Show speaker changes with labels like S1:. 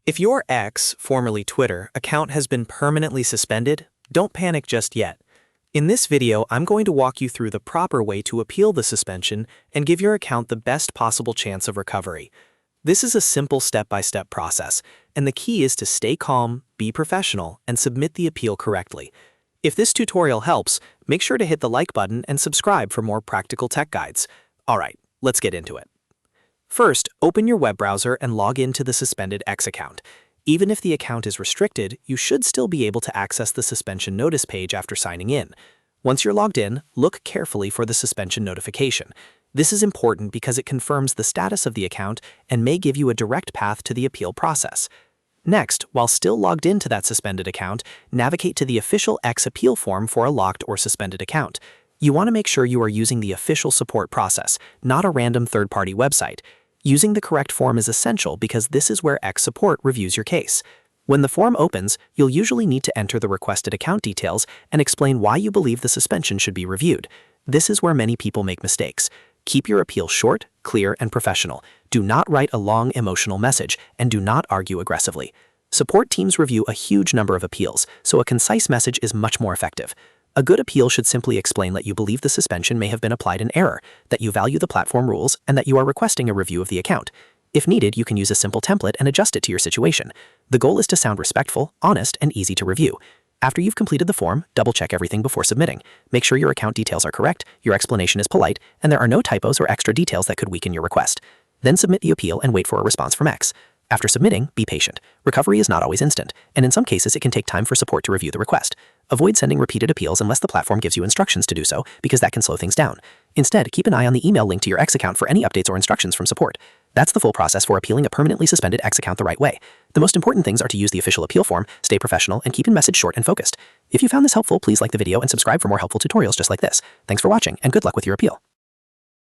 S1: If your X, formerly Twitter, account has been permanently suspended, don't panic just yet. In this video, I'm going to walk you through the proper way to appeal the suspension and give your account the best possible chance of recovery. This is a simple step-by-step process, and the key is to stay calm, be professional, and submit the appeal correctly. If this tutorial helps, make sure to hit the like button and subscribe for more practical tech guides. Alright, let's get into it. First, open your web browser and log into the suspended X account. Even if the account is restricted, you should still be able to access the suspension notice page after signing in. Once you're logged in, look carefully for the suspension notification. This is important because it confirms the status of the account and may give you a direct path to the appeal process. Next, while still logged into that suspended account, navigate to the official X appeal form for a locked or suspended account. You want to make sure you are using the official support process, not a random third-party website. Using the correct form is essential because this is where X support reviews your case. When the form opens, you'll usually need to enter the requested account details and explain why you believe the suspension should be reviewed. This is where many people make mistakes. Keep your appeal short, clear, and professional. Do not write a long, emotional message, and do not argue aggressively. Support teams review a huge number of appeals, so a concise message is much more effective. A good appeal should simply explain that you believe the suspension may have been applied in error, that you value the platform rules, and that you are requesting a review of the account. If needed, you can use a simple template and adjust it to your situation. The goal is to sound respectful, honest, and easy to review. After you've completed the form, double-check everything before submitting. Make sure your account details are correct, your explanation is polite, and there are no typos or extra details that could weaken your request. Then submit the appeal and wait for a response from X. After submitting, be patient. Recovery is not always instant, and in some cases it can take time for support to review the request. Avoid sending repeated appeals unless the platform gives you instructions to do so, because that can slow things down. Instead, keep an eye on the email linked to your X account for any updates or instructions from support. That's the full process for appealing a permanently suspended X account the right way. The most important things are to use the official appeal form, stay professional, and keep your message short and focused. If you found this helpful, please like the video and subscribe for more helpful tutorials just like this. Thanks for watching, and good luck with your appeal.